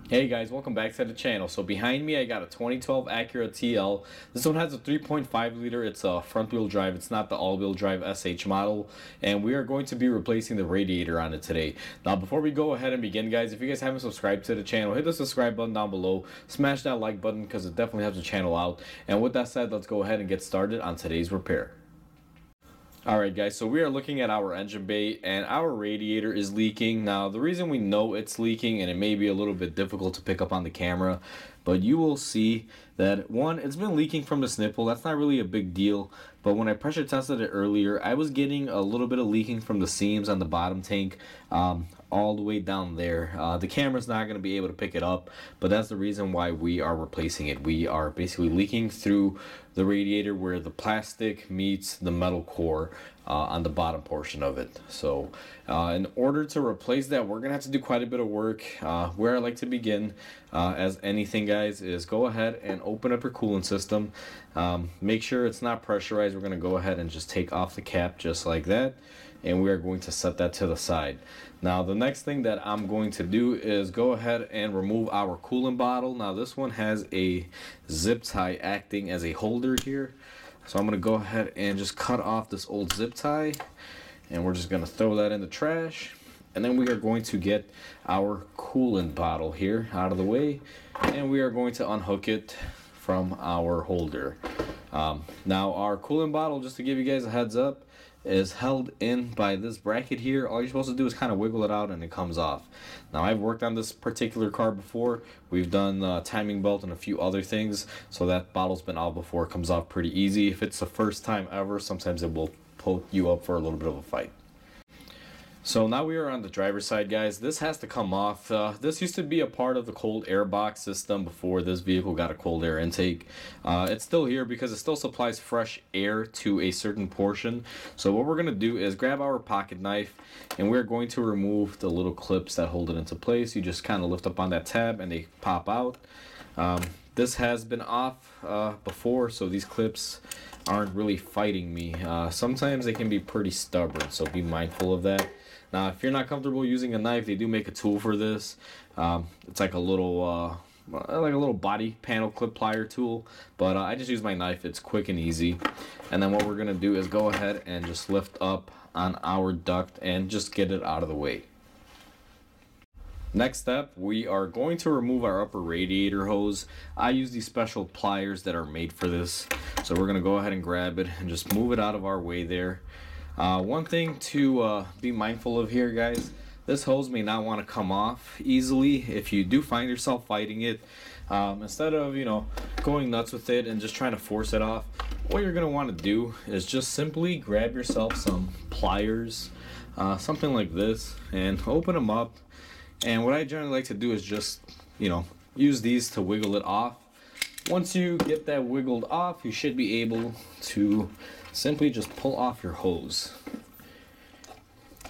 Hey guys, welcome back to the channel. So behind me I got a 2012 Acura TL. This one has a 3.5 liter. It's a front wheel drive. It's not the all-wheel drive SH model. And we are going to be replacing the radiator on it today. Now before we go ahead and begin, guys, if you guys haven't subscribed to the channel, hit the subscribe button down below. Smash that like button because it definitely helps the channel out. And with that said, let's go ahead and get started on today's repair. Alright guys, so we are looking at our engine bay and our radiator is leaking. Now the reason we know it's leaking, and it may be a little bit difficult to pick up on the camera, but you will see that one, it's been leaking from this nipple. That's not really a big deal, but when I pressure tested it earlier, I was getting a little bit of leaking from the seams on the bottom tank, all the way down there. The camera's not going to be able to pick it up, but that's the reason why we are replacing it. We are basically leaking through the radiator where the plastic meets the metal core on the bottom portion of it. So in order to replace that, we're gonna have to do quite a bit of work. Where I like to begin, as anything guys, is go ahead and open up your coolant system. Make sure it's not pressurized. We're gonna go ahead and just take off the cap just like that, and we are going to set that to the side. Now the next thing that I'm going to do is go ahead and remove our coolant bottle. Now this one has a zip tie acting as a holder here, so I'm going to go ahead and just cut off this old zip tie, and we're just going to throw that in the trash. And then we are going to get our coolant bottle here out of the way, and we are going to unhook it from our holder. Now our coolant bottle, just to give you guys a heads up, is held in by this bracket here. All you're supposed to do is kind of wiggle it out and it comes off. Now I've worked on this particular car before. We've done timing belt and a few other things, so that bottle's been out before. It comes off pretty easy. If it's the first time ever, sometimes it will poke you up for a little bit of a fight. So now we are on the driver's side, guys. This has to come off. This used to be a part of the cold air box system before this vehicle got a cold air intake. It's still here because it still supplies fresh air to a certain portion. So what we're going to do is grab our pocket knife, and we're going to remove the little clips that hold it into place. You just kind of lift up on that tab and they pop out. This has been off before, so these clips aren't really fighting me. Sometimes they can be pretty stubborn, so be mindful of that. Now, if you're not comfortable using a knife, they do make a tool for this. It's like a little body panel clip plier tool, but I just use my knife. It's quick and easy. And then what we're gonna do is go ahead and just lift up on our duct and just get it out of the way. Next step, we are going to remove our upper radiator hose. I use these special pliers that are made for this, so we're gonna go ahead and grab it and just move it out of our way there. One thing to be mindful of here, guys, this hose may not want to come off easily. If you do find yourself fighting it, instead of going nuts with it and just trying to force it off, what you're going to want to do is just simply grab yourself some pliers, something like this, and open them up. And what I generally like to do is just use these to wiggle it off. Once you get that wiggled off, you should be able to simply just pull off your hose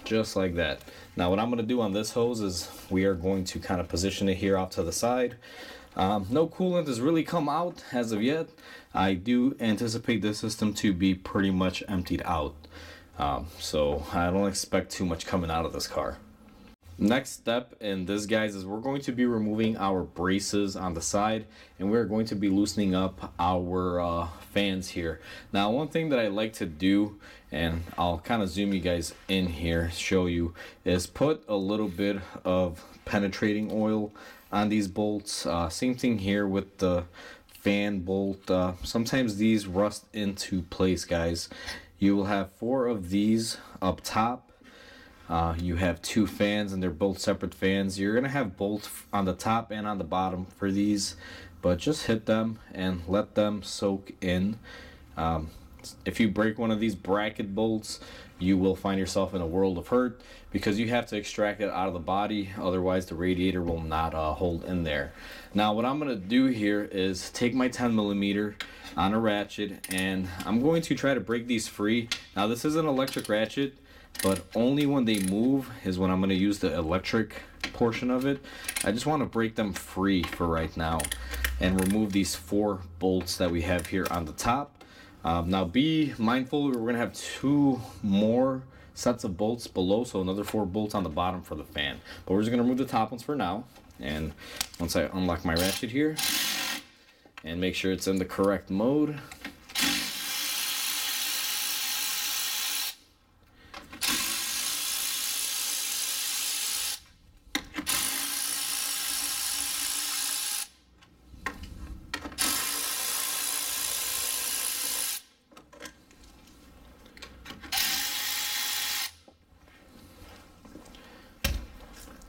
just like that. Now what I'm going to do on this hose is we are going to kind of position it here off to the side. No coolant has really come out as of yet. I do anticipate this system to be pretty much emptied out, so I don't expect too much coming out of this car. Next step in this, guys, is we're going to be removing our braces on the side, and we're going to be loosening up our fans here. Now one thing that I like to do, and I'll kind of zoom you guys in here, show you, is put a little bit of penetrating oil on these bolts. Same thing here with the fan bolt. Sometimes these rust into place, guys. You will have 4 of these up top. You have 2 fans, and they're both separate fans. You're gonna have bolts on the top and on the bottom for these, but just hit them and let them soak in. If you break one of these bracket bolts, you will find yourself in a world of hurt because you have to extract it out of the body. Otherwise the radiator will not hold in there. Now what I'm gonna do here is take my 10mm on a ratchet, and I'm going to try to break these free. Now this is an electric ratchet, but only when they move is when I'm going to use the electric portion of it. I just want to break them free for right now and remove these 4 bolts that we have here on the top. Now be mindful, we're going to have 2 more sets of bolts below, so another 4 bolts on the bottom for the fan. But we're just going to remove the top ones for now. And once I unlock my ratchet here and make sure it's in the correct mode,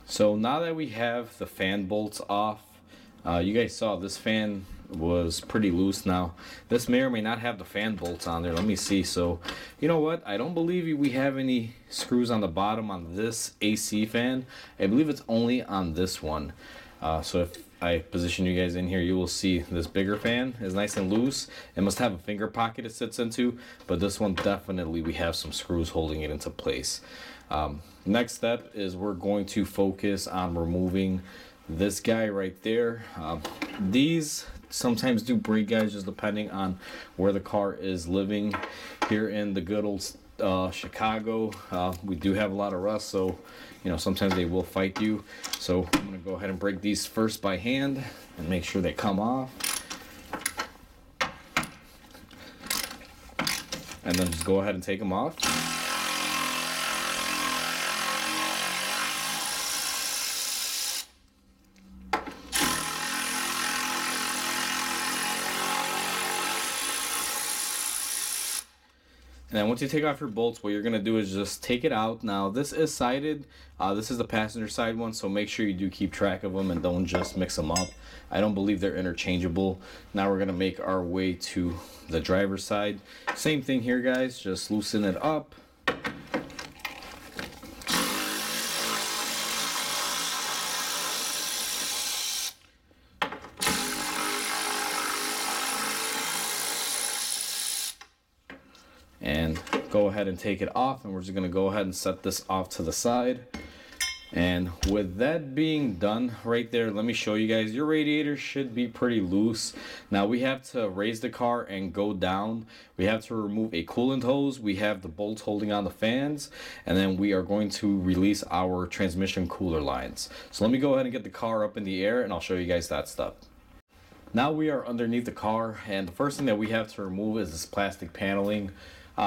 so now that we have the fan bolts off, you guys saw this fan was pretty loose. Now this may or may not have the fan bolts on there. Let me see. So you know what, I don't believe we have any screws on the bottom on this AC fan. I believe it's only on this one. So if I position you guys in here, you will see this bigger fan is nice and loose. It must have a finger pocket it sits into, but this one definitely we have some screws holding it into place. Next step is we're going to focus on removing this guy right there. These sometimes do break, guys, just depending on where the car is living. Here in the good old Chicago, we do have a lot of rust, so you know sometimes they will fight you. So I'm gonna go ahead and break these first by hand and make sure they come off, and then just go ahead and take them off. And then once you take off your bolts, what you're going to do is just take it out. Now this is sided. This is the passenger side one, so make sure you do keep track of them and don't just mix them up. I don't believe they're interchangeable. Now we're going to make our way to the driver's side. Same thing here, guys. Just loosen it up. And go ahead and take it off, and we're just gonna go ahead and set this off to the side. And with that being done right there, let me show you guys, your radiator should be pretty loose. Now we have to raise the car and go down. We have to remove a coolant hose. We have the bolts holding on the fans, and then we are going to release our transmission cooler lines. So let me go ahead and get the car up in the air and I'll show you guys that step. Now we are underneath the car, and the first thing that we have to remove is this plastic paneling.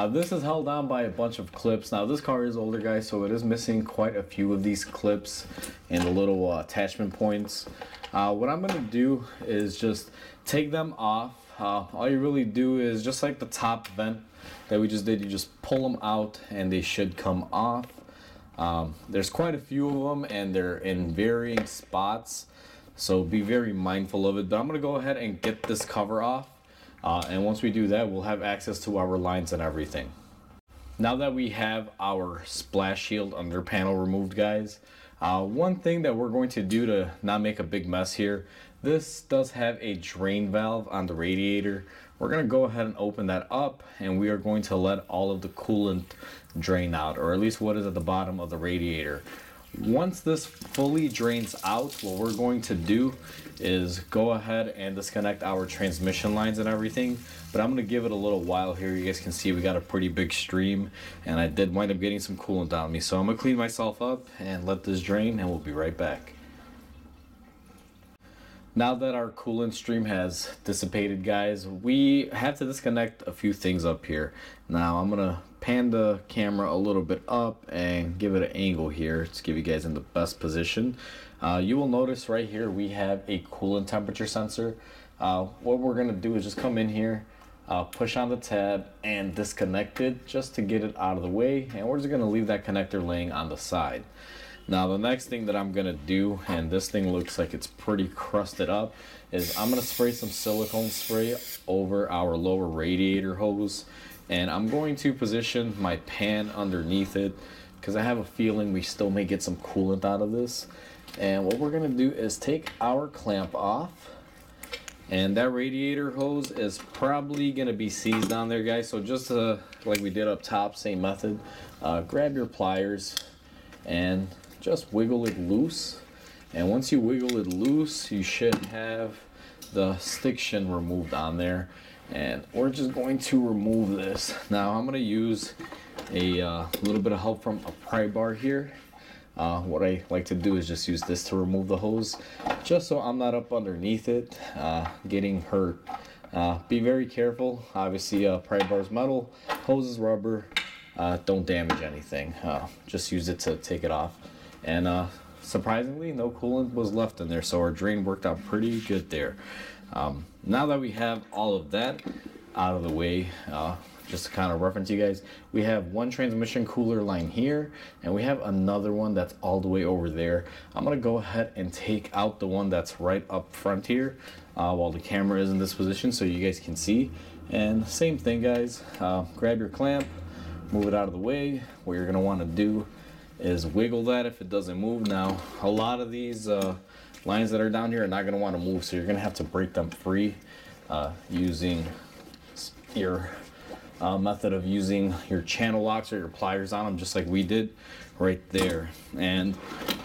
This is held on by a bunch of clips. Now this car is older, guys, so it is missing quite a few of these clips and the little attachment points. What I'm going to do is just take them off. All you really do is just like the top vent that we just did, you just pull them out and they should come off. There's quite a few of them and they're in varying spots, so be very mindful of it. But I'm going to go ahead and get this cover off. And once we do that, we'll have access to our lines and everything. Now that we have our splash shield under panel removed, guys, one thing that we're going to do to not make a big mess here, this does have a drain valve on the radiator. We're going to go ahead and open that up, and we are going to let all of the coolant drain out, or at least what is at the bottom of the radiator. Once this fully drains out, what we're going to do is go ahead and disconnect our transmission lines and everything. But I'm going to give it a little while here. You guys can see we got a pretty big stream, and I did wind up getting some coolant on me. So I'm going to clean myself up and let this drain, and we'll be right back. Now that our coolant stream has dissipated, guys, we have to disconnect a few things up here. Now I'm going to pan the camera a little bit up and give it an angle here to give you guys in the best position. You will notice right here we have a coolant temperature sensor. What we're going to do is just come in here, push on the tab and disconnect it just to get it out of the way, and we're just going to leave that connector laying on the side. Now the next thing that I'm gonna do, and this thing looks like it's pretty crusted up, is I'm gonna spray some silicone spray over our lower radiator hose, and I'm going to position my pan underneath it because I have a feeling we still may get some coolant out of this. And what we're gonna do is take our clamp off, and that radiator hose is probably gonna be seized on there, guys. So just like we did up top, same method, grab your pliers and just wiggle it loose, and once you wiggle it loose, you should have the stiction removed on there. And we're just going to remove this. Now I'm going to use a little bit of help from a pry bar here. What I like to do is just use this to remove the hose, just so I'm not up underneath it getting hurt. Be very careful. Obviously, pry bar's metal, hose is rubber. Don't damage anything. Just use it to take it off. And surprisingly, no coolant was left in there, so our drain worked out pretty good there. Now that we have all of that out of the way, just to kind of reference you guys, we have one transmission cooler line here, and we have another one that's all the way over there. I'm gonna go ahead and take out the one that's right up front here while the camera is in this position so you guys can see. And same thing, guys, grab your clamp, move it out of the way. What you're gonna want to do is wiggle that if it doesn't move. Now, a lot of these lines that are down here are not gonna want to move, so you're gonna have to break them free using your method of using your channel locks or your pliers on them, just like we did right there. And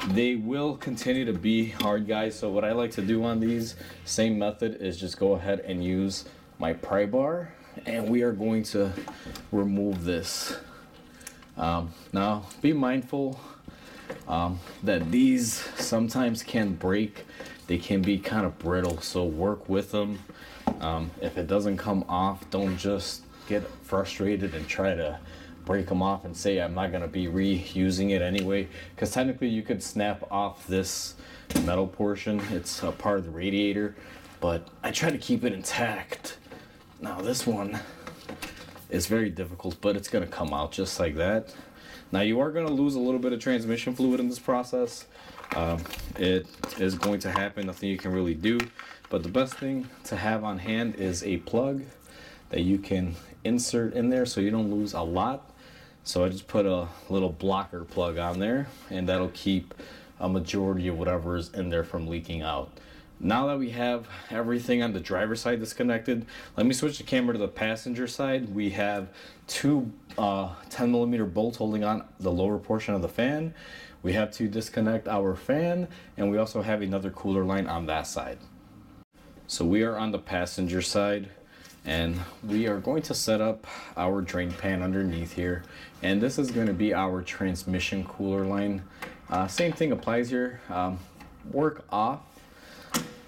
they will continue to be hard, guys, so what I like to do on these, same method, is just go ahead and use my pry bar, and we are going to remove this. Now be mindful that these sometimes can break. They can be kind of brittle, so work with them. If it doesn't come off, don't just get frustrated and try to break them off and say I'm not going to be reusing it anyway, because technically you could snap off this metal portion. It's a part of the radiator, but I try to keep it intact. Now this one is very difficult, but it's going to come out just like that. Now you are going to lose a little bit of transmission fluid in this process. It is going to happen, nothing you can really do, but the best thing to have on hand is a plug that you can insert in there so you don't lose a lot. So I just put a little blocker plug on there, and that'll keep a majority of whatever is in there from leaking out. Now that we have everything on the driver's side disconnected, let me switch the camera to the passenger side. We have two 10mm bolts holding on the lower portion of the fan. We have to disconnect our fan, and we also have another cooler line on that side. So we are on the passenger side, and we are going to set up our drain pan underneath here, and this is going to be our transmission cooler line. Same thing applies here. Work off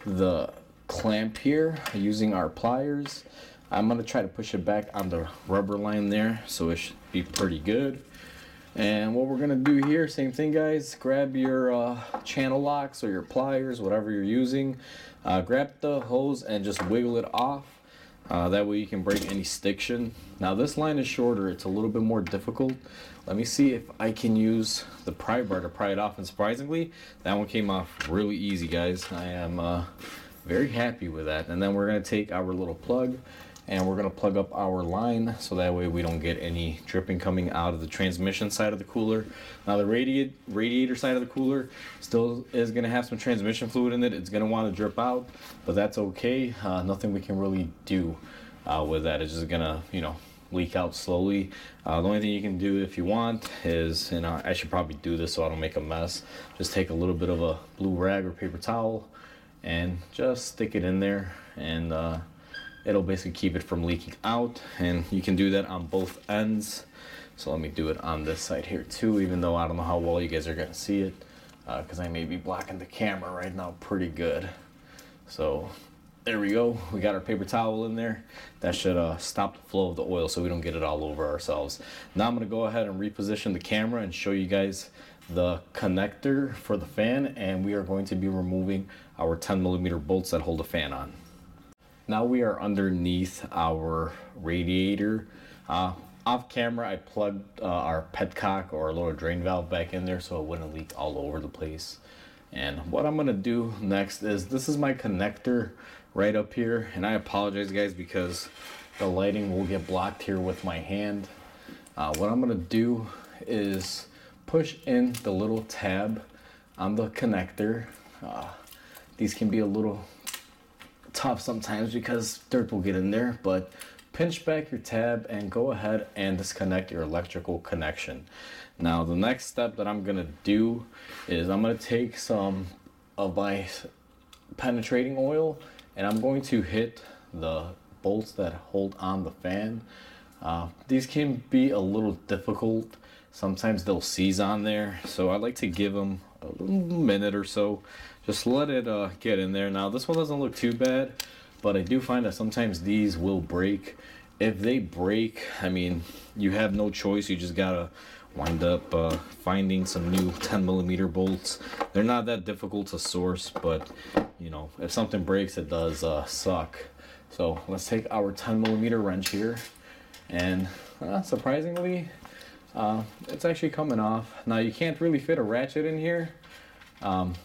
the clamp here using our pliers. I'm going to try to push it back on the rubber line there, so it should be pretty good. And what we're going to do here, same thing, guys, grab your channel locks or your pliers, whatever you're using, grab the hose and just wiggle it off. That way you can break any stiction. Now this line is shorter, it's a little bit more difficult. Let me see if I can use the pry bar to pry it off, and surprisingly that one came off really easy, guys. I am very happy with that. And then we're going to take our little plug and we're going to plug up our line so that way we don't get any dripping coming out of the transmission side of the cooler. Now the radiator side of the cooler still is going to have some transmission fluid in it. It's going to want to drip out, but that's okay. Nothing we can really do with that. It's just going to, you know, leak out slowly. The only thing you can do if you want is, and I should probably do this so I don't make a mess, just take a little bit of a blue rag or paper towel and just stick it in there, and it'll basically keep it from leaking out. And you can do that on both ends. So let me do it on this side here too, even though I don't know how well you guys are gonna see it, because I may be blocking the camera right now pretty good. So there we go, we got our paper towel in there. That should stop the flow of the oil so we don't get it all over ourselves. Now I'm gonna go ahead and reposition the camera and show you guys the connector for the fan, and we are going to be removing our 10mm bolts that hold the fan on. Now we are underneath our radiator. Off camera I plugged our petcock or little drain valve back in there so it wouldn't leak all over the place. And what I'm gonna do next is, this is my connector right up here, and I apologize, guys, because the lighting will get blocked here with my hand. What I'm gonna do is push in the little tab on the connector. These can be a little tough sometimes because dirt will get in there, but pinch back your tab and go ahead and disconnect your electrical connection. Now the next step that I'm gonna do is I'm gonna take some of my penetrating oil and I'm going to hit the bolts that hold on the fan. These can be a little difficult sometimes they'll seize on there. So I like to give them a little minute or so, just let it get in there. Now this one doesn't look too bad, but I do find that sometimes these will break. If they break, I mean, you have no choice. You just gotta wind up finding some new 10mm bolts. They're not that difficult to source, but you know, if something breaks, it does suck. So let's take our 10mm wrench here, and surprisingly, it's actually coming off. Now you can't really fit a ratchet in here.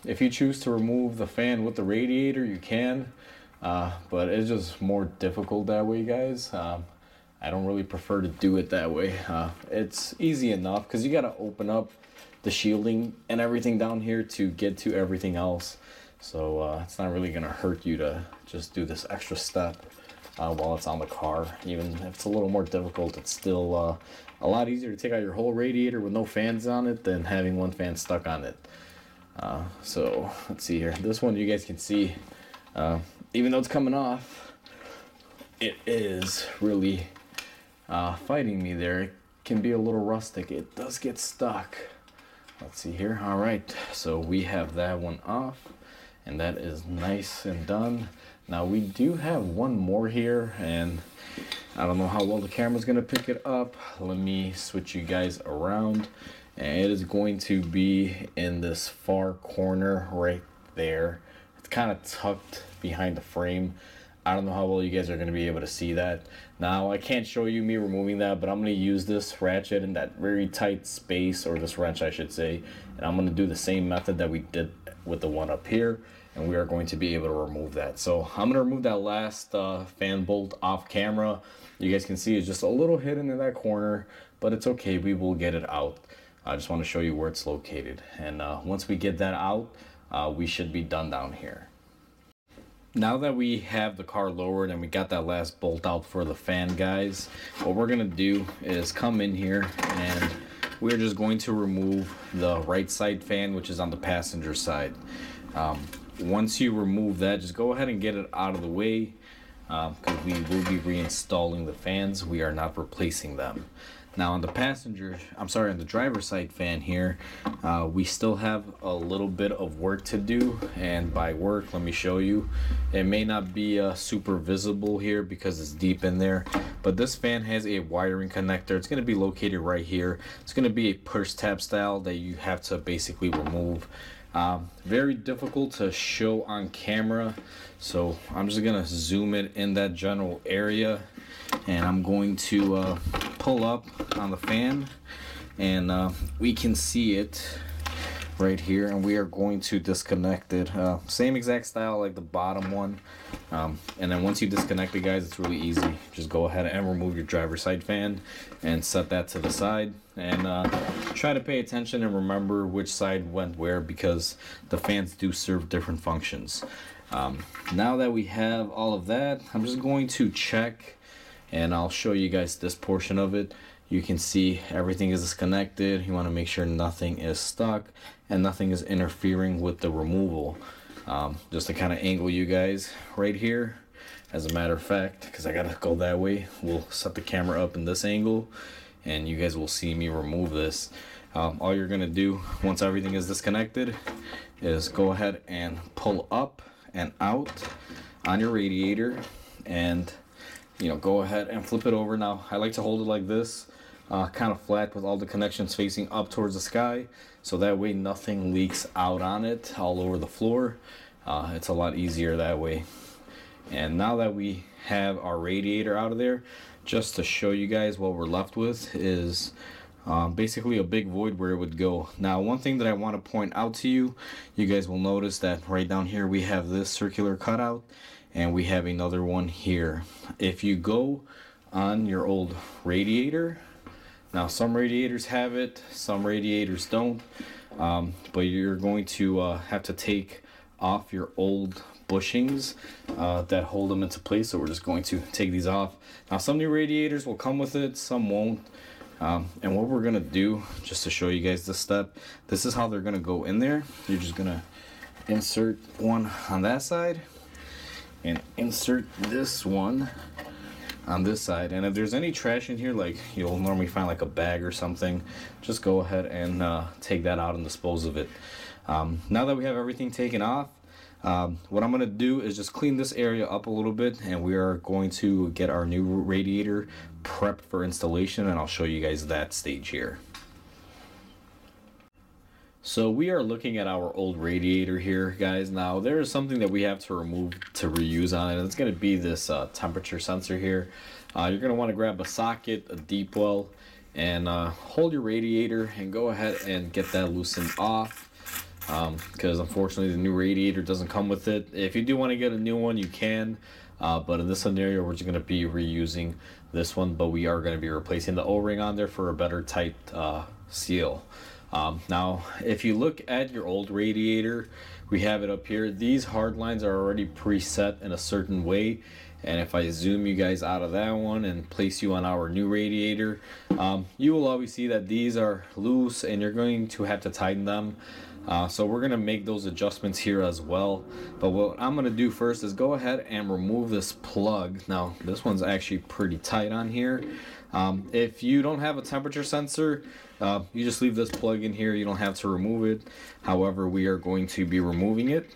If you choose to remove the fan with the radiator, you can, but it's just more difficult that way, guys. I don't really prefer to do it that way. It's easy enough because you got to open up the shielding and everything down here to get to everything else. So it's not really going to hurt you to just do this extra step while it's on the car. Even if it's a little more difficult, it's still a lot easier to take out your whole radiator with no fans on it than having one fan stuck on it. So let's see here. This one you guys can see, even though it's coming off, it is really fighting me there. It can be a little rustic. It does get stuck. Let's see here. All right, so we have that one off, and that is nice and done. Now we do have one more here, and I don't know how well the camera's gonna pick it up. Let me switch you guys around, and it is going to be in this far corner right there. It's kind of tucked behind the frame. I don't know how well you guys are going to be able to see that. Now, I can't show you me removing that, but I'm going to use this ratchet in that very tight space, or this wrench I should say, and I'm going to do the same method that we did with the one up here, and we are going to be able to remove that. So I'm going to remove that last fan bolt off camera. You guys can see it's just a little hidden in that corner, but it's okay. We will get it out. I just want to show you where it's located, and once we get that out, we should be done down here. Now that we have the car lowered and we got that last bolt out for the fan, guys, what we're gonna do is come in here and we're just going to remove the right side fan, which is on the passenger side. Once you remove that, just go ahead and get it out of the way, because we will be reinstalling the fans. We are not replacing them. Now on the on the driver's side fan here, we still have a little bit of work to do, and by work, let me show you. It may not be super visible here because it's deep in there, but this fan has a wiring connector. It's going to be located right here. It's going to be a push tab style that you have to basically remove. Very difficult to show on camera, so I'm just going to zoom it in that general area, and I'm going to pull up on the fan, and we can see it right here, and we are going to disconnect it. Same exact style like the bottom one, and then once you disconnect it, guys, it's really easy. Just go ahead and remove your driver's side fan and set that to the side, and try to pay attention and remember which side went where, because the fans do serve different functions. Now that we have all of that, I'm just going to check, and I'll show you guys this portion of it. You can see everything is disconnected. You want to make sure nothing is stuck and nothing is interfering with the removal. Just to kind of angle you guys right here. As a matter of fact, because I gotta go that way, we'll set the camera up in this angle and you guys will see me remove this. All you're gonna do once everything is disconnected is go ahead and pull up and out on your radiator, and go ahead and flip it over. Now I like to hold it like this, kind of flat with all the connections facing up towards the sky, so that way nothing leaks out on it all over the floor. It's a lot easier that way. And now that we have our radiator out of there, just to show you guys what we're left with is basically a big void where it would go. Now, one thing that I want to point out to you, you guys will notice that right down here we have this circular cutout, and we have another one here. If you go on your old radiator, now some radiators have it, some radiators don't, but you're going to have to take off your old bushings that hold them into place. So we're just going to take these off. Now some new radiators will come with it, some won't. And what we're gonna do, just to show you guys this step, this is how they're gonna go in there. You're just gonna insert one on that side and insert this one on this side. And if there's any trash in here, like you'll normally find like a bag or something, just go ahead and take that out and dispose of it. Now that we have everything taken off, what I'm going to do is just clean this area up a little bit, and we are going to get our new radiator prepped for installation, and I'll show you guys that stage here. So we are looking at our old radiator here, guys. Now there is something that we have to remove to reuse on it, and it's going to be this temperature sensor here. You're going to want to grab a socket, a deep well, and hold your radiator and go ahead and get that loosened off, because unfortunately the new radiator doesn't come with it. If you do want to get a new one, you can, but in this scenario we're just going to be reusing this one, but we are going to be replacing the O-ring on there for a better tight seal. Now if you look at your old radiator, we have it up here. These hard lines are already preset in a certain way, and if I zoom you guys out of that one and place you on our new radiator, you will always see that these are loose and you're going to have to tighten them. So we're going to make those adjustments here as well. But what I'm going to do first is go ahead and remove this plug. Now this one's actually pretty tight on here. If you don't have a temperature sensor, you just leave this plug in here. You don't have to remove it. However, we are going to be removing it.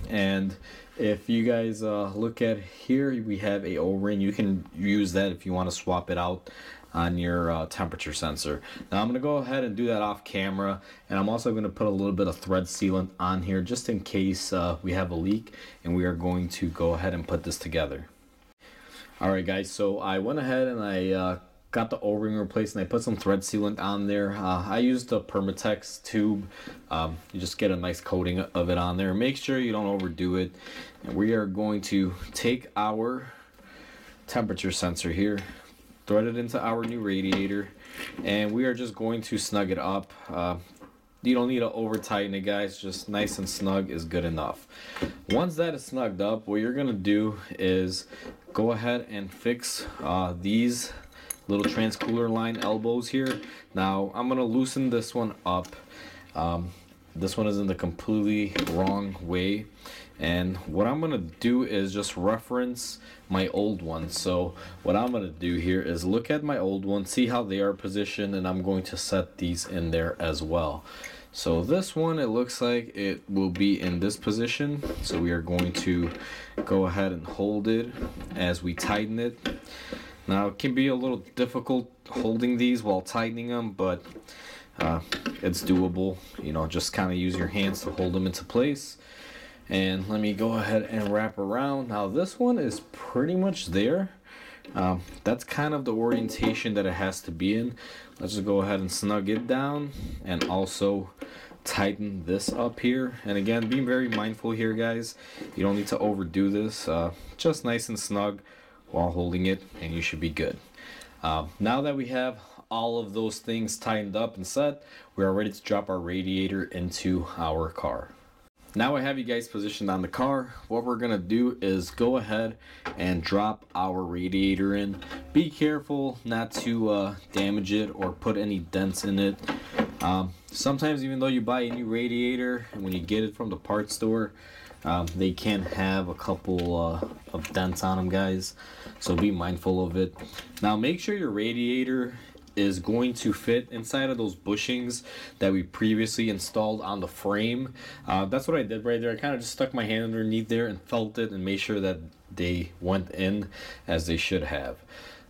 And if you guys look at here, we have a O-ring. You can use that if you want to swap it out on your temperature sensor. Now I'm going to go ahead and do that off camera, and I'm also going to put a little bit of thread sealant on here just in case we have a leak, and we are going to go ahead and put this together. Alright guys, so I went ahead and I got the O-ring replaced, and I put some thread sealant on there. I used a Permatex tube. You just get a nice coating of it on there. Make sure you don't overdo it. And we are going to take our temperature sensor here, thread it into our new radiator, and we are just going to snug it up. You don't need to over tighten it, guys. Just nice and snug is good enough. Once that is snugged up, what you're gonna do is go ahead and fix these little transcooler line elbows here. Now I'm gonna loosen this one up. This one is in the completely wrong way, and what I'm gonna do is just reference my old one. So what I'm gonna do here is look at my old one, see how they are positioned, and I'm going to set these in there as well. So this one, it looks like it will be in this position, so we are going to go ahead and hold it as we tighten it. Now it can be a little difficult holding these while tightening them, but it's doable. You know, just kind of use your hands to hold them into place. And let me go ahead and wrap around. Now this one is pretty much there. That's kind of the orientation that it has to be in. Let's just go ahead and snug it down and also tighten this up here. And again, be very mindful here, guys. You don't need to overdo this. Just nice and snug while holding it, and you should be good. Now that we have all of those things tightened up and set, we are ready to drop our radiator into our car. Now I have you guys positioned on the car. What we're gonna do is go ahead and drop our radiator in. Be careful not to damage it or put any dents in it. Sometimes even though you buy a new radiator, and when you get it from the parts store, they can have a couple of dents on them, guys, so be mindful of it. Now make sure your radiator is going to fit inside of those bushings that we previously installed on the frame. That's what I did right there. I kind of just stuck my hand underneath there and felt it and made sure that they went in as they should have.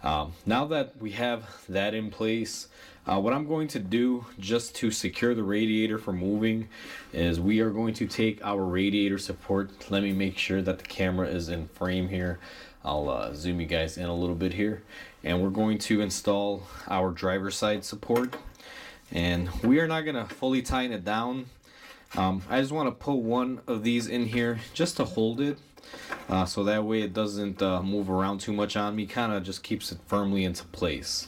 Now that we have that in place, what I'm going to do just to secure the radiator from moving is we are going to take our radiator support. Let me make sure that the camera is in frame here. I'll zoom you guys in a little bit here, and we're going to install our driver's side support, and we are not going to fully tighten it down. I just want to put one of these in here just to hold it, so that way it doesn't move around too much on me. Kind of just keeps it firmly into place.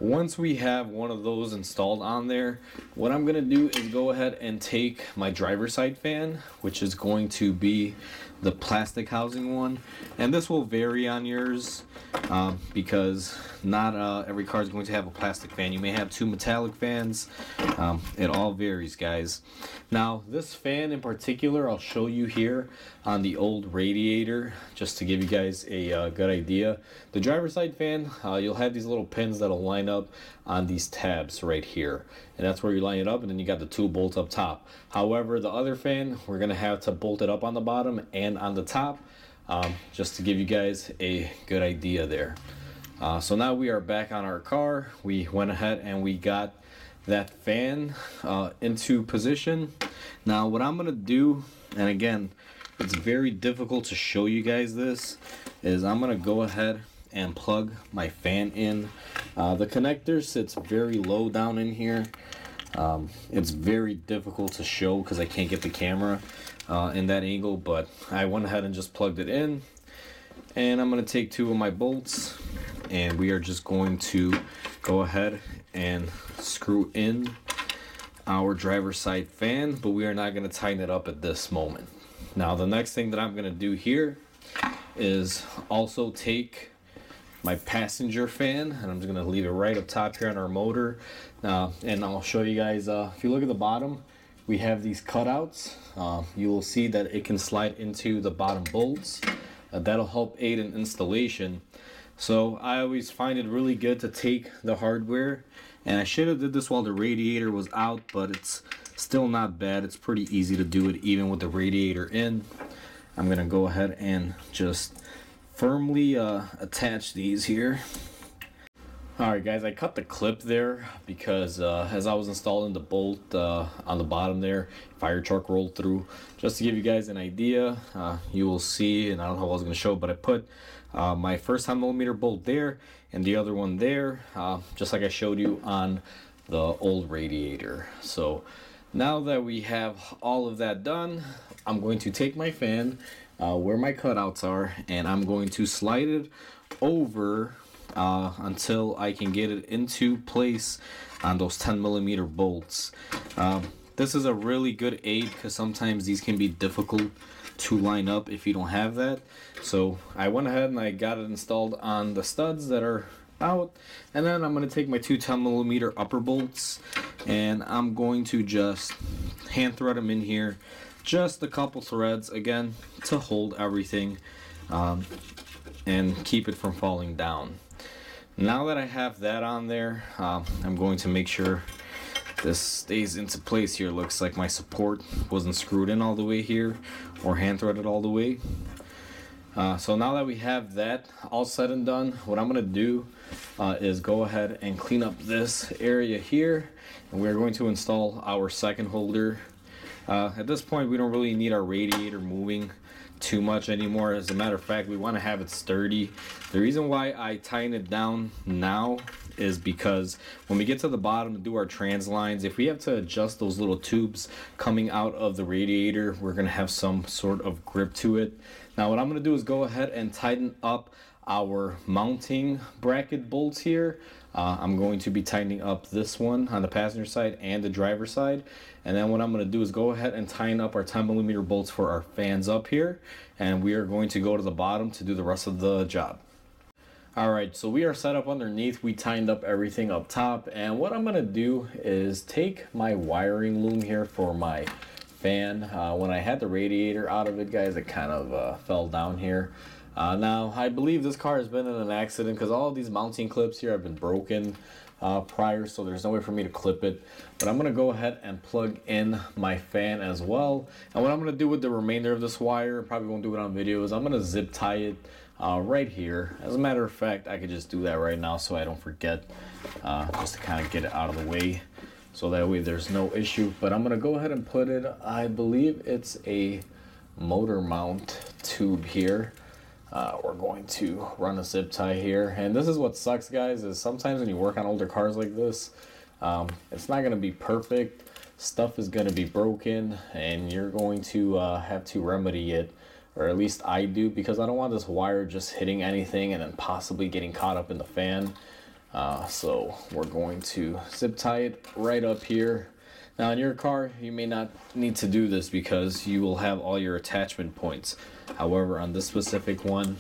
Once we have one of those installed on there, what I'm going to do is go ahead and take my driver's side fan, which is going to be the plastic housing one, and this will vary on yours because not every car is going to have a plastic fan. You may have two metallic fans. It all varies, guys. Now this fan in particular I'll show you here on the old Radiator just to give you guys a good idea. The driver's side fan, you'll have these little pins that'll line up on these tabs right here, and that's where you line it up, and then you got the two bolts up top. However, the other fan, we're gonna have to bolt it up on the bottom and on the top, just to give you guys a good idea there. So now we are back on our car. We went ahead and we got that fan into position. Now what I'm gonna do, and again, it's very difficult to show you guys this, is I'm gonna go ahead and plug my fan in. The connector sits very low down in here. It's very difficult to show because I can't get the camera in that angle, but I went ahead and just plugged it in, and I'm going to take two of my bolts, and we are just going to go ahead and screw in our driver's side fan, but we are not going to tighten it up at this moment. Now the next thing that I'm going to do here is also take my passenger fan, and I'm just going to leave it right up top here on our motor. And I'll show you guys, if you look at the bottom, we have these cutouts. You will see that it can slide into the bottom bolts. That'll help aid in installation. So I always find it really good to take the hardware, and I should have did this while the radiator was out, but it's still not bad. It's pretty easy to do it even with the radiator in. I'm going to go ahead and just firmly attach these here. Alright guys, I cut the clip there because as I was installing the bolt on the bottom there, fire truck rolled through. Just to give you guys an idea, you will see, and I don't know how I was going to show, but I put my first 10mm bolt there and the other one there, just like I showed you on the old Radiator. So now that we have all of that done, I'm going to take my fan where my cutouts are, and I'm going to slide it over until I can get it into place on those 10mm bolts. This is a really good aid because sometimes these can be difficult to line up if you don't have that. So I went ahead and I got it installed on the studs that are out, and then I'm going to take my two 10mm upper bolts, and I'm going to just hand thread them in here, just a couple threads again to hold everything and keep it from falling down. Now that I have that on there, I'm going to make sure this stays into place here. Looks like my support wasn't screwed in all the way here or hand threaded all the way. So now that we have that all said and done, what I'm going to do is go ahead and clean up this area here, and we're going to install our second holder. At this point, we don't really need our radiator moving too much anymore. As a matter of fact, we want to have it sturdy. The reason why I tighten it down now is because when we get to the bottom to do our trans lines, if we have to adjust those little tubes coming out of the radiator, we're going to have some sort of grip to it. Now what I'm going to do is go ahead and tighten up our mounting bracket bolts here. I'm going to be tightening up this one on the passenger side and the driver side, and then what I'm going to do is go ahead and tighten up our 10mm bolts for our fans up here, and we are going to go to the bottom to do the rest of the job. Alright, so we are set up underneath. We tightened up everything up top, and what I'm going to do is take my wiring loom here for my fan. When I had the radiator out of it, guys, it kind of fell down here. Now I believe this car has been in an accident because all of these mounting clips here have been broken prior, so there's no way for me to clip it. But I'm going to go ahead and plug in my fan as well, and what I'm going to do with the remainder of this wire, probably won't do it on video, is I'm going to zip tie it right here. As a matter of fact, I could just do that right now so I don't forget, just to kind of get it out of the way, so that way there's no issue. But I'm going to go ahead and put it, I believe it's a motor mount tube here. We're going to run a zip tie here, and this is what sucks, guys, is sometimes when you work on older cars like this, it's not going to be perfect. Stuff is going to be broken, and you're going to have to remedy it, or at least I do, because I don't want this wire just hitting anything and then possibly getting caught up in the fan. So we're going to zip tie it right up here. Now in your car, you may not need to do this because you will have all your attachment points. However, on this specific one,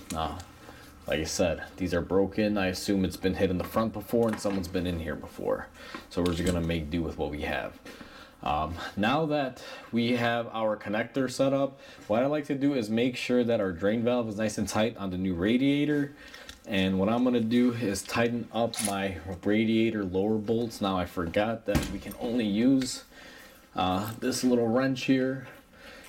like I said, these are broken. I assume it's been hit in the front before and someone's been in here before. So we're just gonna make do with what we have. Now that we have our connector set up, what I like to do is make sure that our drain valve is nice and tight on the new radiator. And what I'm gonna do is tighten up my radiator lower bolts. Now I forgot that we can only use this little wrench here.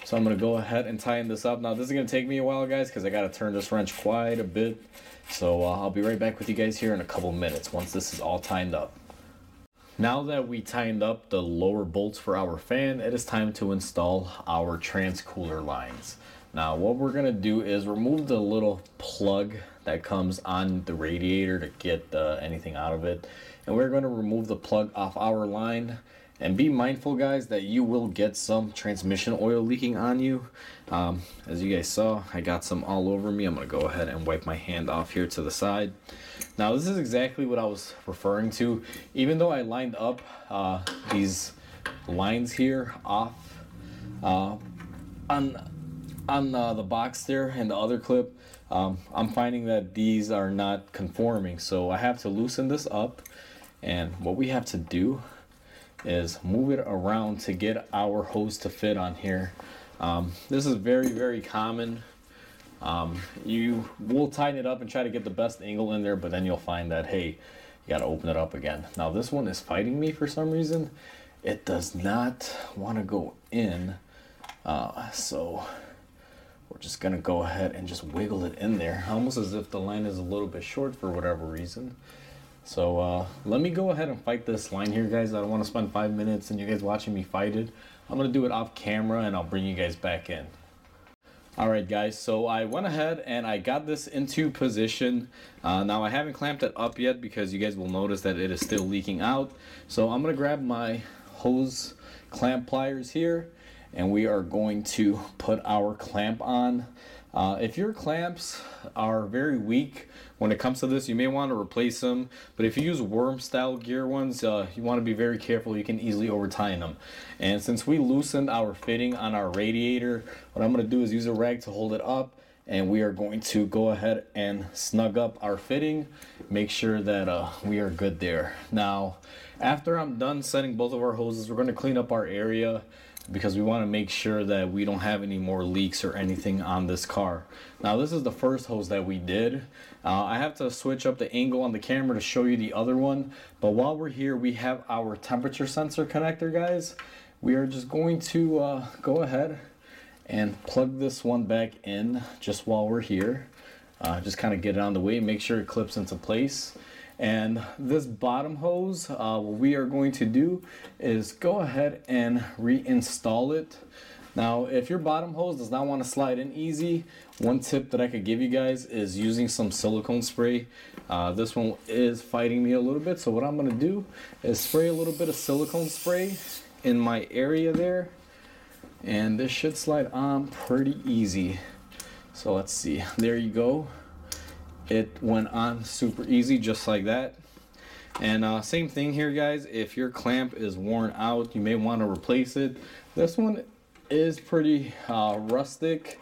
So I'm gonna go ahead and tighten this up. Now this is gonna take me a while, guys, because I gotta turn this wrench quite a bit. So I'll be right back with you guys here in a couple minutes once this is all tightened up. Now that we tightened up the lower bolts for our fan, it is time to install our transcooler lines. Now what we're gonna do is remove the little plug that comes on the radiator to get anything out of it. And we're gonna remove the plug off our line. And be mindful, guys, that you will get some transmission oil leaking on you. As you guys saw, I got some all over me. I'm gonna go ahead and wipe my hand off here to the side. Now this is exactly what I was referring to. Even though I lined up these lines here off on the box there and the other clip, I'm finding that these are not conforming. So I have to loosen this up, and what we have to do is move it around to get our hose to fit on here. This is very, very common. You will tighten it up and try to get the best angle in there, but then you'll find that, hey, you gotta open it up again. Now this one is fighting me for some reason. It does not want to go in, so we're just gonna go ahead and just wiggle it in there, almost as if the line is a little bit short for whatever reason. So let me go ahead and fight this line here, guys. I don't want to spend 5 minutes and you guys watching me fight it. I'm gonna do it off camera and I'll bring you guys back in. Alright guys, so I went ahead and I got this into position. Now I haven't clamped it up yet because you guys will notice that it is still leaking out. So I'm gonna grab my hose clamp pliers here and we are going to put our clamp on. If your clamps are very weak when it comes to this, you may want to replace them. But if you use worm style gear ones, you want to be very careful. You can easily over tighten them. And since we loosened our fitting on our radiator, what I'm going to do is use a rag to hold it up, and we are going to go ahead and snug up our fitting, make sure that we are good there. Now after I'm done setting both of our hoses, we're going to clean up our area because we want to make sure that we don't have any more leaks or anything on this car. Now this is the first hose that we did. I have to switch up the angle on the camera to show you the other one, but while we're here we have our temperature sensor connector, guys. We are just going to go ahead and plug this one back in just while we're here. Just kind of get it on the way, make sure it clips into place. And this bottom hose, what we are going to do is go ahead and reinstall it. Now if your bottom hose does not want to slide in easy, one tip that I could give you guys is using some silicone spray. This one is fighting me a little bit, so what I'm going to do is spray a little bit of silicone spray in my area there, and this should slide on pretty easy. So let's see, there you go. It went on super easy, just like that. And same thing here, guys. If your clamp is worn out, you may want to replace it. This one is pretty rustic,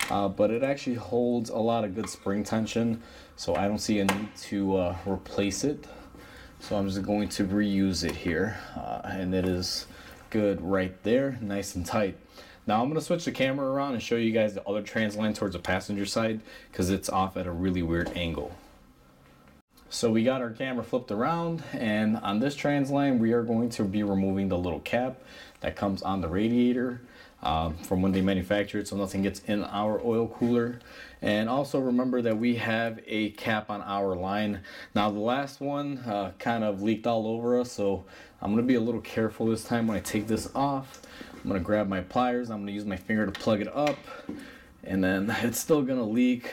but it actually holds a lot of good spring tension, so I don't see a need to replace it. So I'm just going to reuse it here, and it is good right there, nice and tight. Now I'm going to switch the camera around and show you guys the other trans line towards the passenger side because it's off at a really weird angle. So we got our camera flipped around, and on this trans line we are going to be removing the little cap that comes on the radiator from when they manufacture it, so nothing gets in our oil cooler. And also remember that we have a cap on our line. Now the last one kind of leaked all over us, so I'm going to be a little careful this time when I take this off. I'm going to grab my pliers, I'm going to use my finger to plug it up, and then it's still going to leak.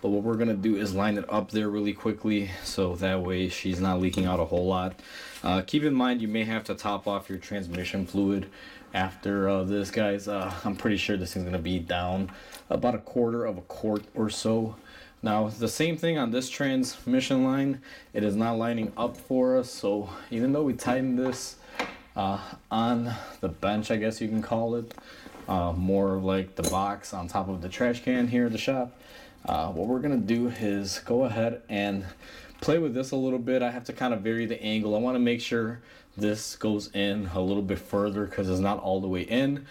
But what we're going to do is line it up there really quickly, so that way she's not leaking out a whole lot. Keep in mind you may have to top off your transmission fluid after this, guys. I'm pretty sure this thing's going to be down about 1/4 of a quart or so. Now the same thing on this transmission line, it is not lining up for us, so even though we tightened this on the bench, I guess you can call it. More like the box on top of the trash can here at the shop. What we're gonna do is go ahead and play with this a little bit. I have to kind of vary the angle. I want to make sure this goes in a little bit further because it's not all the way in.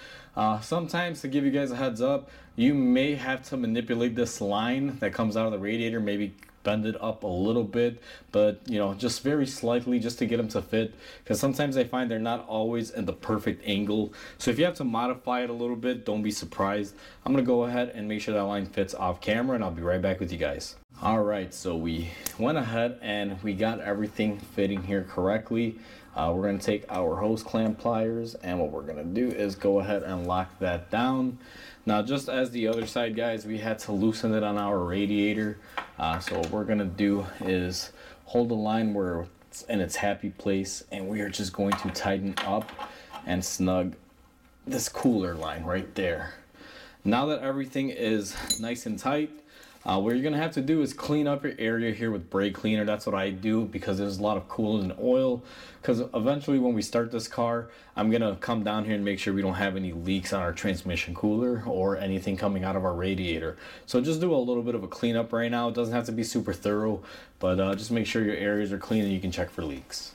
Sometimes, to give you guys a heads up, you may have to manipulate this line that comes out of the radiator, maybe bend it up a little bit, but you know, just very slightly, just to get them to fit, because sometimes I find they're not always in the perfect angle. So if you have to modify it a little bit, don't be surprised. I'm gonna go ahead and make sure that line fits off camera, and I'll be right back with you guys. All right, so we went ahead and we got everything fitting here correctly. We're going to take our hose clamp pliers, and what we're going to do is go ahead and lock that down. Now, just as the other side, guys, we had to loosen it on our radiator. So what we're going to do is hold the line where it's in its happy place, and we are just going to tighten up and snug this cooler line right there. Now that everything is nice and tight, what you're going to have to do is clean up your area here with brake cleaner. That's what I do because there's a lot of coolant and oil. Because eventually when we start this car, I'm going to come down here and make sure we don't have any leaks on our transmission cooler or anything coming out of our radiator. So just do a little bit of a cleanup right now. It doesn't have to be super thorough, but just make sure your areas are clean and you can check for leaks.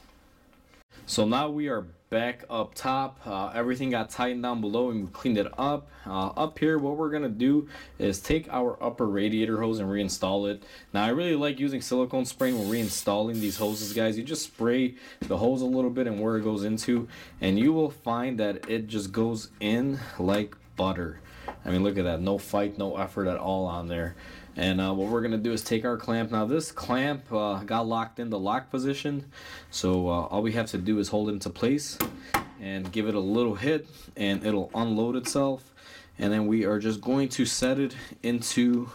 So now we are back up top. Everything got tightened down below and we cleaned it up. Up here, what we're gonna do is take our upper radiator hose and reinstall it. Now I really like using silicone spray when reinstalling these hoses, guys. You just spray the hose a little bit and where it goes into, and you will find that it just goes in like butter. I mean, look at that, no fight, no effort at all on there. And what we're gonna do is take our clamp. Now this clamp got locked in the lock position, so all we have to do is hold it into place and give it a little hit and it'll unload itself, and then we are just going to set it into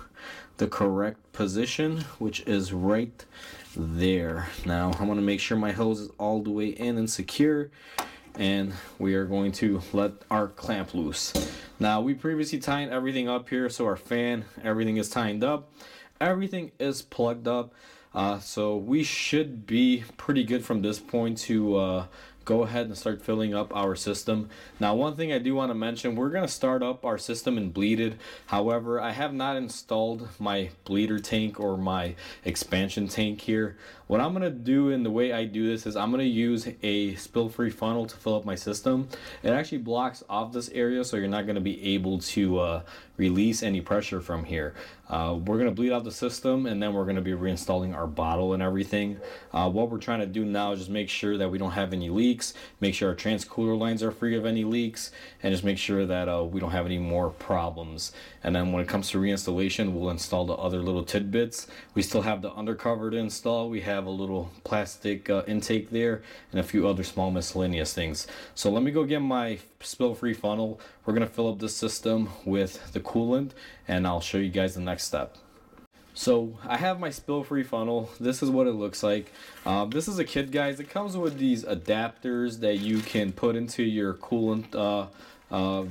the correct position, which is right there. Now I'm gonna make sure my hose is all the way in and secure, and we are going to let our clamp loose. Now we previously tightened everything up here, so our fan, everything is tightened up, everything is plugged up, so we should be pretty good from this point to go ahead and start filling up our system. Now one thing I do want to mention, we're going to start up our system in bleeded. However, I have not installed my bleeder tank or my expansion tank here. What I'm going to do, and the way I do this, is I'm going to use a spill-free funnel to fill up my system. It actually blocks off this area, so you're not going to be able to release any pressure from here. We're going to bleed out the system, and then we're going to be reinstalling our bottle and everything. What we're trying to do now is just make sure that we don't have any leaks, make sure our transcooler lines are free of any leaks, and just make sure that we don't have any more problems. And then when it comes to reinstallation, we'll install the other little tidbits. We still have the undercover to install. We have a little plastic intake there and a few other small miscellaneous things. So let me go get my spill-free funnel. We're going to fill up this system with the coolant, and I'll show you guys the next step. So I have my spill-free funnel. This is what it looks like. This is a kit, guys. It comes with these adapters that you can put into your coolant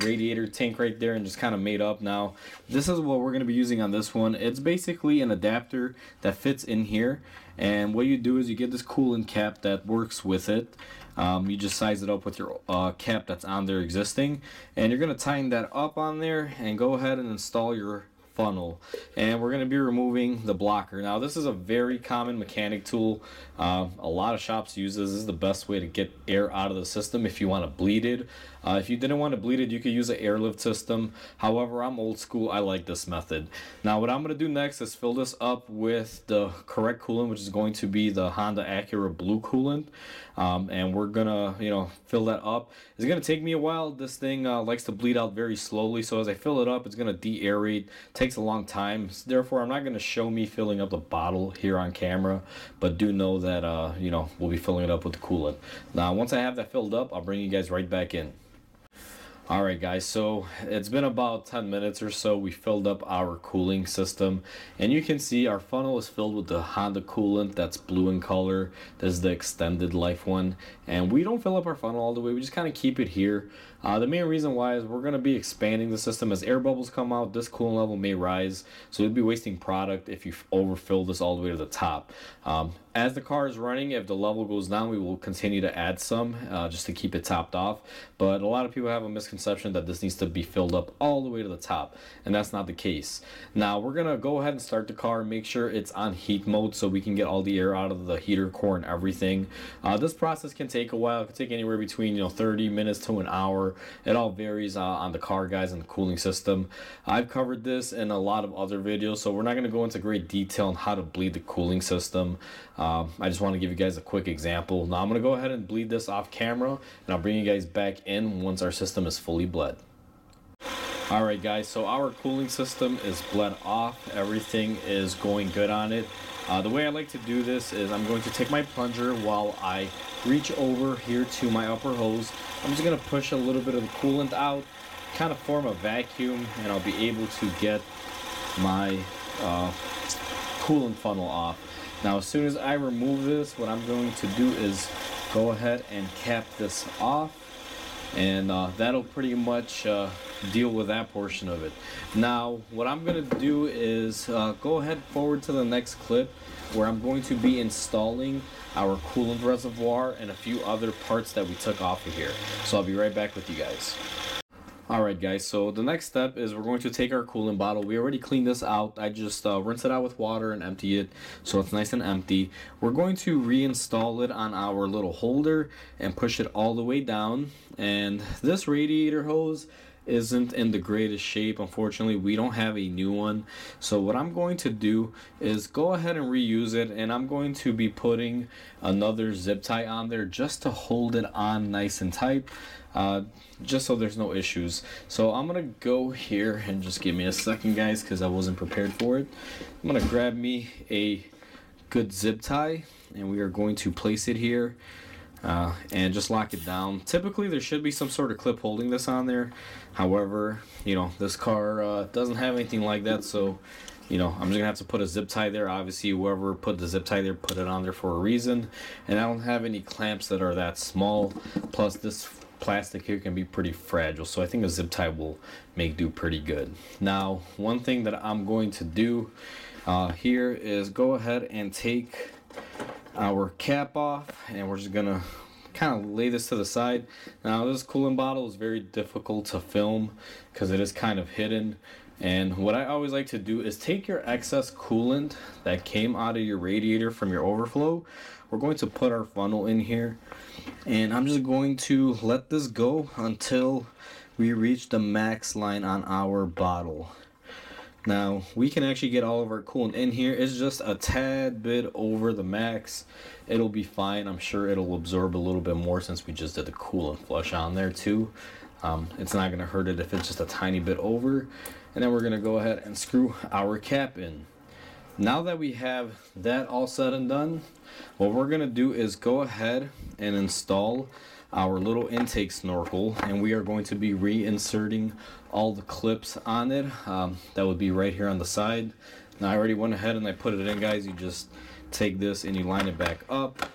radiator tank right there, and just kind of made up. Now this is what we're going to be using on this one. It's basically an adapter that fits in here, and what you do is you get this coolant cap that works with it. You just size it up with your cap that's on there existing, and you're going to tighten that up on there and go ahead and install your funnel. And we're going to be removing the blocker. Now this is a very common mechanic tool. A lot of shops use this. This is the best way to get air out of the system if you want to bleed it. If you didn't want to bleed it, you could use an airlift system. However, I'm old school. I like this method. Now what I'm going to do next is fill this up with the correct coolant, which is going to be the Honda Acura blue coolant. And we're gonna, fill that up. It's gonna take me a while. This thing likes to bleed out very slowly, so as I fill it up, it's gonna de-aerate. Takes a long time. Therefore, I'm not gonna show me filling up the bottle here on camera, but do know that we'll be filling it up with the coolant. Now, once I have that filled up, I'll bring you guys right back in. Alright guys, so it's been about 10 minutes or so. We filled up our cooling system, and you can see our funnel is filled with the Honda coolant that's blue in color. This is the extended life one, and we don't fill up our funnel all the way. We just kind of keep it here. The main reason why is we're going to be expanding the system. As air bubbles come out, this coolant level may rise, so you'll be wasting product if you overfill this all the way to the top. As the car is running, if the level goes down, we will continue to add some just to keep it topped off. But a lot of people have a misconception that this needs to be filled up all the way to the top, and that's not the case. Now we're gonna go ahead and start the car, make sure it's on heat mode so we can get all the air out of the heater core and everything. This process can take a while. It can take anywhere between 30 minutes to an hour. It all varies on the car, guys, and the cooling system. I've covered this in a lot of other videos, so we're not gonna go into great detail on how to bleed the cooling system. I just want to give you guys a quick example. Now I'm going to go ahead and bleed this off camera, and I'll bring you guys back in once our system is fully bled. Alright guys, so our cooling system is bled off. Everything is going good on it. The way I like to do this is I'm going to take my plunger while I reach over here to my upper hose. I'm just going to push a little bit of the coolant out, kind of form a vacuum, and I'll be able to get my coolant funnel off. Now as soon as I remove this, what I'm going to do is go ahead and cap this off, and that'll pretty much deal with that portion of it. Now what I'm going to do is go ahead forward to the next clip where I'm going to be installing our coolant reservoir and a few other parts that we took off of here. So I'll be right back with you guys. Alright guys, so the next step is we're going to take our coolant bottle. We already cleaned this out. I just rinse it out with water and empty it so it's nice and empty. We're going to reinstall it on our little holder and push it all the way down. And this radiator hose isn't in the greatest shape. Unfortunately, we don't have a new one. So what I'm going to do is go ahead and reuse it, and I'm going to be putting another zip tie on there just to hold it on nice and tight. Just so there's no issues. So I'm gonna go here, and just give me a second guys because I wasn't prepared for it. I'm gonna grab me a good zip tie, and we are going to place it here and just lock it down. Typically there should be some sort of clip holding this on there. However, this car doesn't have anything like that, so I'm just gonna have to put a zip tie there. Obviously whoever put the zip tie there put it on there for a reason, and I don't have any clamps that are that small. Plus this plastic here can be pretty fragile, so I think a zip tie will make do pretty good. Now one thing that I'm going to do here is go ahead and take our cap off, and we're just gonna kind of lay this to the side. Now this coolant bottle is very difficult to film because it is kind of hidden, and what I always like to do is take your excess coolant that came out of your radiator from your overflow. We're going to put our funnel in here, and I'm just going to let this go until we reach the max line on our bottle. Now we can actually get all of our coolant in here. It's just a tad bit over the max. It'll be fine. I'm sure it'll absorb a little bit more since we just did the coolant flush on there too. It's not going to hurt it if it's just a tiny bit over. And then we're going to go ahead and screw our cap in. Now that we have that all said and done, what we're going to do is go ahead and install our little intake snorkel, and we are going to be reinserting all the clips on it. That would be right here on the side. Now I already went ahead and I put it in, guys. You just take this and you line it back up.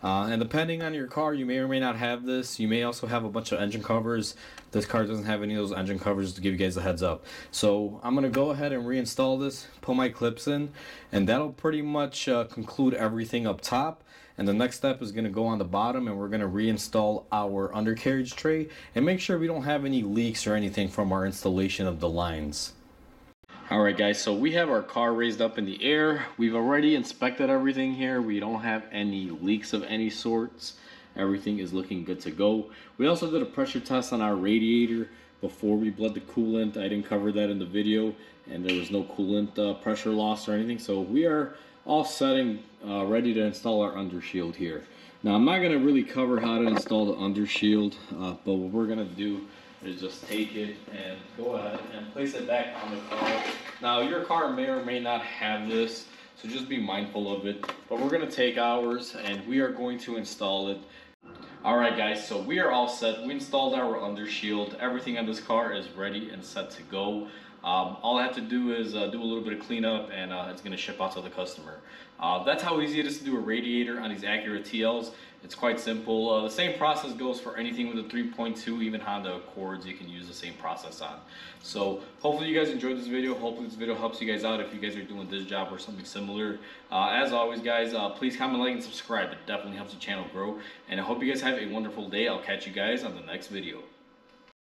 And depending on your car, you may or may not have this. You may also have a bunch of engine covers. This car doesn't have any of those engine covers, to give you guys a heads up. So I'm going to go ahead and reinstall this, put my clips in, and that'll pretty much conclude everything up top. And the next step is going to go on the bottom, and we're going to reinstall our undercarriage tray and make sure we don't have any leaks or anything from our installation of the lines. Alright guys, so we have our car raised up in the air. We've already inspected everything here. We don't have any leaks of any sorts. Everything is looking good to go. We also did a pressure test on our radiator before we bled the coolant. I didn't cover that in the video, and there was no coolant pressure loss or anything. So we are all set and ready to install our undershield here. Now I'm not going to really cover how to install the undershield, but what we're going to do is just take it and go ahead and place it back on the car. Now your car may or may not have this, so just be mindful of it. But we're going to take ours and we are going to install it. Alright guys, so we are all set. We installed our undershield. Everything on this car is ready and set to go. All I have to do is do a little bit of cleanup, and it's going to ship out to the customer. That's how easy it is to do a radiator on these Acura TLs. It's quite simple. The same process goes for anything with a 3.2, even Honda Accords, you can use the same process on. So hopefully you guys enjoyed this video. Hopefully this video helps you guys out if you guys are doing this job or something similar. As always guys, please comment, like, and subscribe. It definitely helps the channel grow. And I hope you guys have a wonderful day. I'll catch you guys on the next video.